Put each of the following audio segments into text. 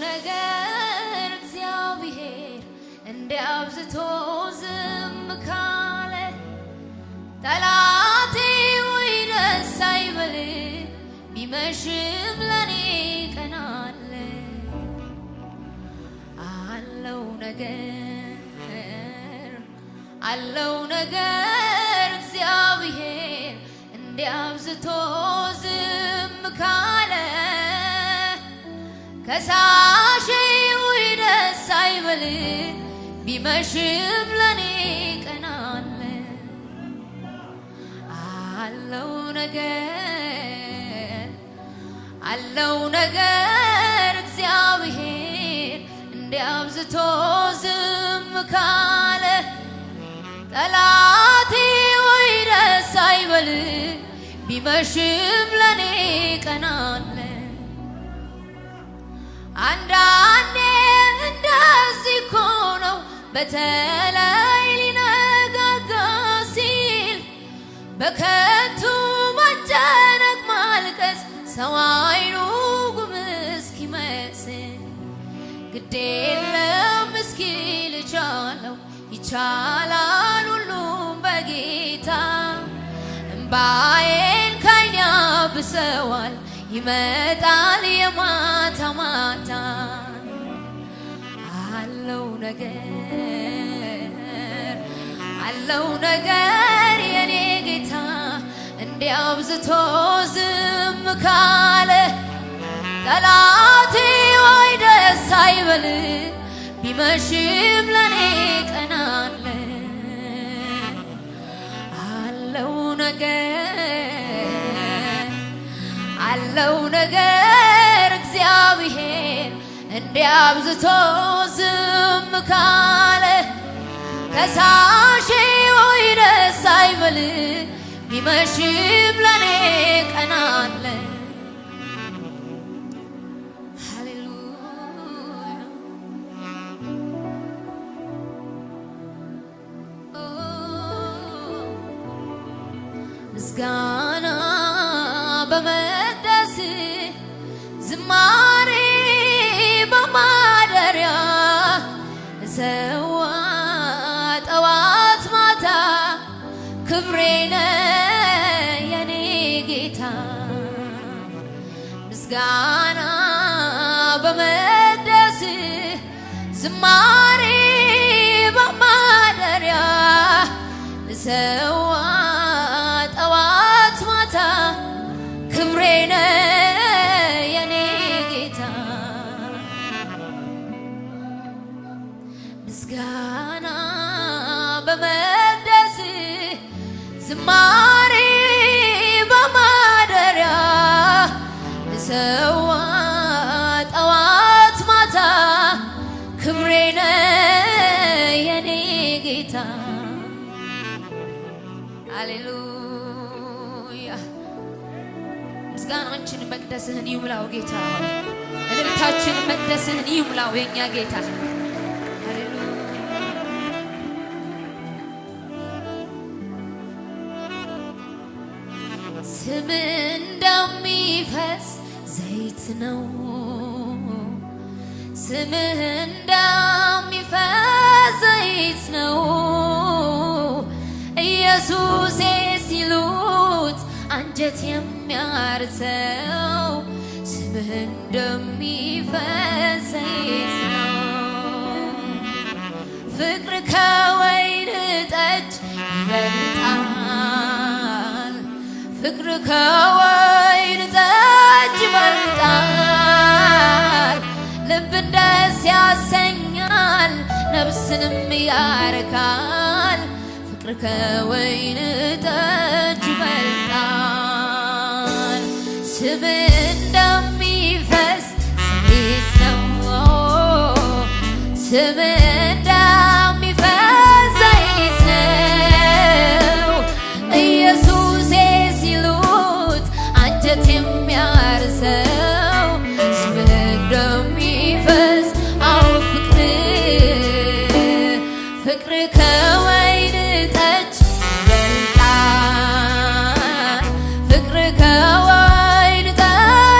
ነገር እግዚአብሔር እንዲያብዝቶ ዝም ካለ ጠላቴ ወይ ደስ አይበል ቢመሽም ለኔ ቀን አለ አለው ነገር እግዚአብሔር እንዲያብዝቶ ዝም ካለ ከሳሼ ወይ ደስ አይበል ቢመሽም ለኔ ቀን አለ አለው ነገር እግዚአብሔር እንዲያብዝቶ ዝም ካለ ጠላቴ ወይ ደስ አይበል ቢመሽም ለኔ ቀን አለ አንዳንዴ እንደዚህ እኮ ነው በተለይ ሊነጋጋ ሲል በከንቱ መጨነቅ ማልቀስ ሰው አይኑ ጉም እስኪመስል ግድ የለም እስኪ ልቻለው ይቻላል ሁሉም በጌታ እምባዬን ከዓይኔ ያብሰዋል ይመጣል የማታ ማታ አለው ነገር የኔ ጌታ እንዲያብዝቶ ዝም ካለ ጠላቴ ወይ ደስ አይበል ቢመሽም ለኔ ቀን አለ አለው ነገር እግዚአብሔር እንዲያብዝቶ ዝም ካለ ከሳሼ ወይ ደስ አይበል ቢመሽም ለኔ ቀን አለ ምስጋና በመቅደስ ዝማሬ በማደሪያ እሰዋ ጠዋት ማታ ክብሬነ የኔ ጌታ ምስጋና በመቅደስ ዝማሬ በማደሪያ እሰዋ ጠዋት ማታ ክብሬነ የኔ ጌታ ምስጋና በመቅደስ ዝማሬ በማደሪያ እሰዋ ጠዋት ማታ ክብሬነ የኔ ጌታ ሃሌሉያ ምስጋናችን መቅደስህን ይሙላው ጌታ እልልታችን መቅደስህን ይሙላው የኛ ጌታ ሃሌሉያ ስም እንደሚፈስ ዘይት ነው ስምህ እንደሚፈስ ዘይት ነው ኢየሱሴ ሲሉት አንጀት የሚያርሰው ስምህ እንደሚፈስ ዘይት ነው ፍቅር ከወይን ጠጅ ይበልጣል ፍቅር ከወይን ጠጅ ይበልጣል ልብን ደስ ያሰኛል ነፍስንም ያረካል ፍቅር ከወይን ጠጅ ይበልጣል ስምህ እንደሚፈስ ዘይት ነው ስምህ እንደሚፈስ ዘይት ነው ኢየሱሴ ሲሉት አንጀት የሚያርሰው ስምህ እንደሚፈስ አዎ ፍቅር ከወይን ጠጅ ይበልጣል ፍቅር ከወይን ጠጅ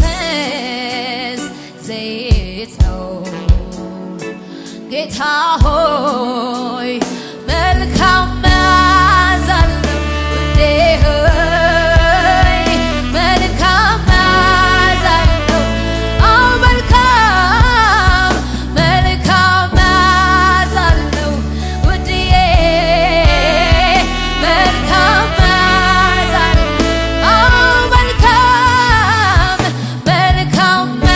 እንደሚፈስ ዘይት ነው ጌታ ሆይ መልካም መዓዛ አለው ውዴ ሆይ መልካም መዓዛ አለው አዎ መልካም መዓዛ አለው ውድዬ መልካም መዓዛ አለው አዎ መልካም መዓዛ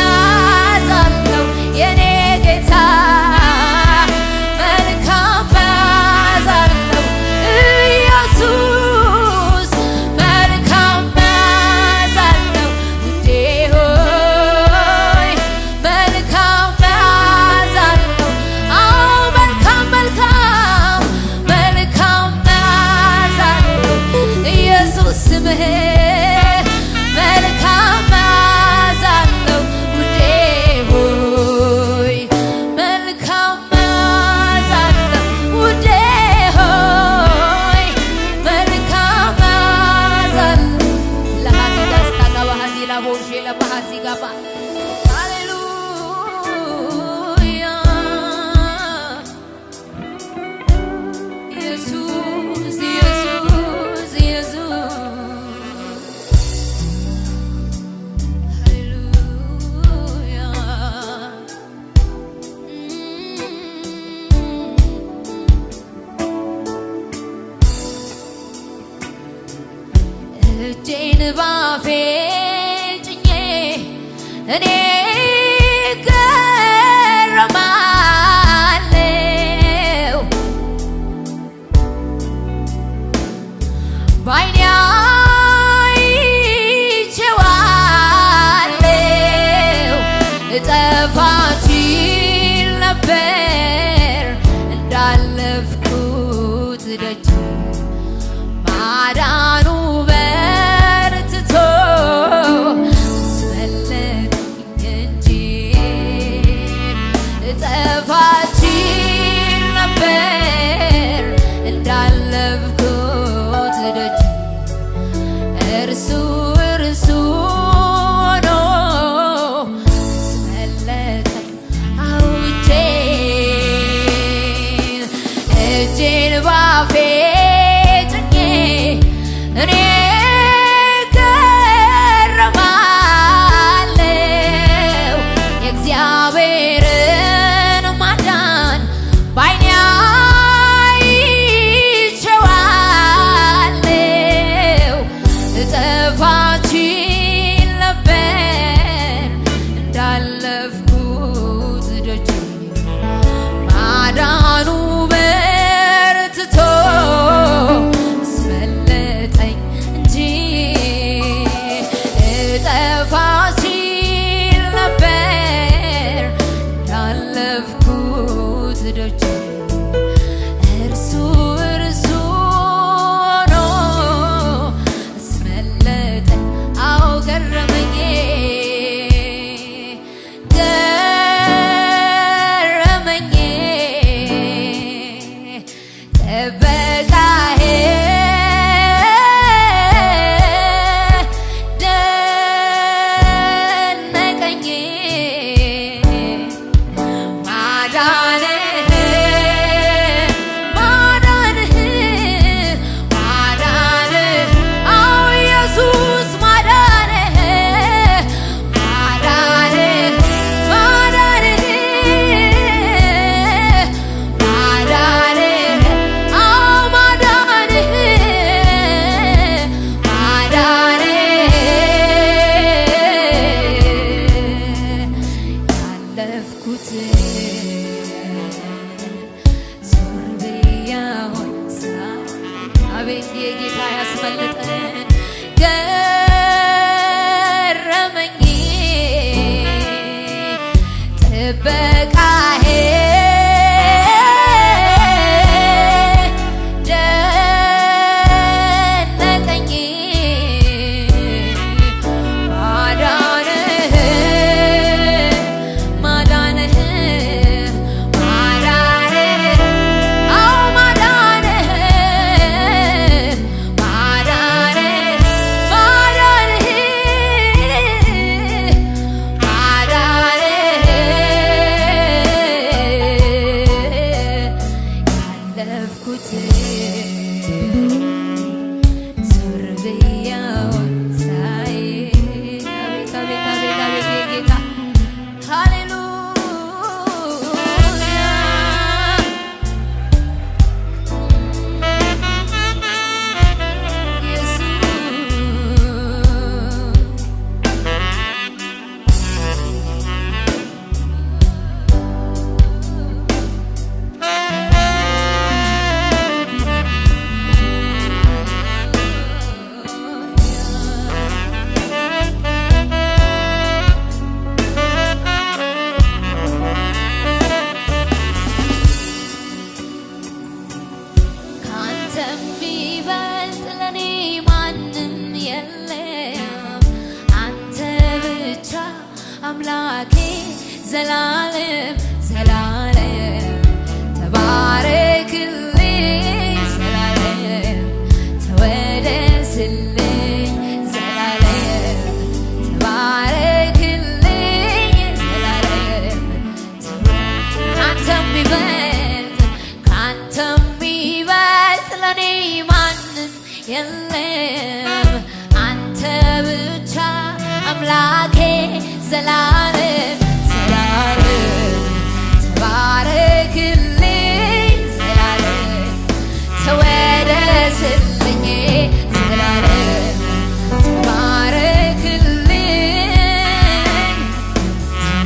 አለው የኔ ጌታ መልካም መዓዛ አለው ኢየሱስ መልካም መዓዛ አለው ውዴ ሆይ መልካም መዓዛ አለው አዎ መልካም መዓዛ አለው ኢየሱስ ስምህ መልካም መዓዛ አለው ውዴ ሆይ መልካም መዓዛ አለው ውዴ ሆይ መልካም መዓዛ አለው ለሃዲዳስታና ባህዲላ ቦሼ ለባሃሲ ጋባ ሃሌሉያ ኢየሱስ ኢየሱስ ኢየሱስ ሃሌሉያ እጄን ባፌ ጭኜ እኔ ገረማለሁ በዓይኔ አይቼዋለሁ እጠፋ እችል ነበር እንዳለፍኩት ደጅ ማዳኑ በርትቶ አስመለጠኝ አምላኬ ዘላለም ዘላለም ተባረክልኝ ዘላለም ተወደስልኝ ዘላለም ተባረክልኝ ዘላለም ካንተም የሚበልጥ ለኔ ማንም የለም አንተ ብቻ አምላኬ ዘላለም ዘላለም ተባረክልኝ ዘላለም ተወደስልኝ ዘላለም ተባረክልኝ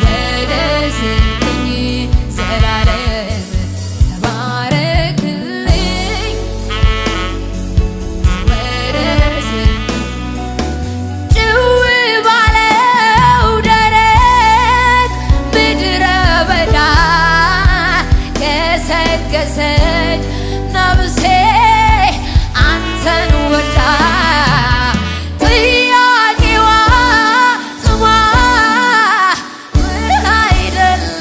ተወደስልኝ ዘላለም ተባረክልኝ ተወደስልኝ ጭው ባለው ደረቅ ምድረ በዳ ገሰገሰች ነፍሴ አንተን ወዳ ጥያቄዋ ጥሟ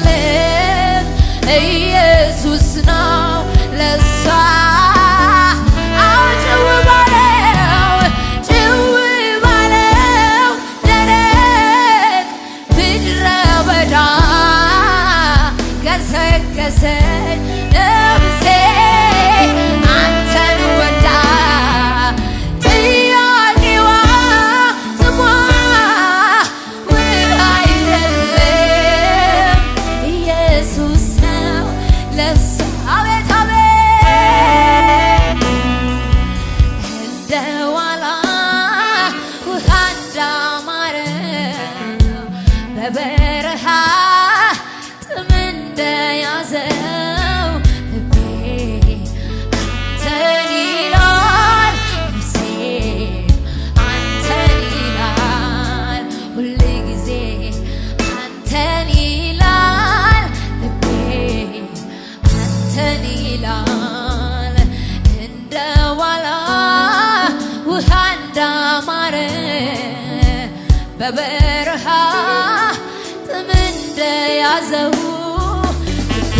አይደለም ኢየሱስ ነው ለሷ ጭው ባለው ደረቅ ምድረ በዳ ገሰገሰች ነፍሴ አንተን ወዳ ጥያቄዋ ጥሟ አይደለም ኢየሱስ ነው ለሷ አቤት አቤት እንደ ዋላ ውሃ እንዳማረው በበረሃ ጥም እንደያዘው ልቤ አንተን ይላል ነፍሴ አንተን ይላል ሁልጊዜ አንተን ይላል ልቤ አንተን ይላል እንደ ዋላ ውሃ እንዳማረ በበረሃ ጥም እንደያዘው ልቤ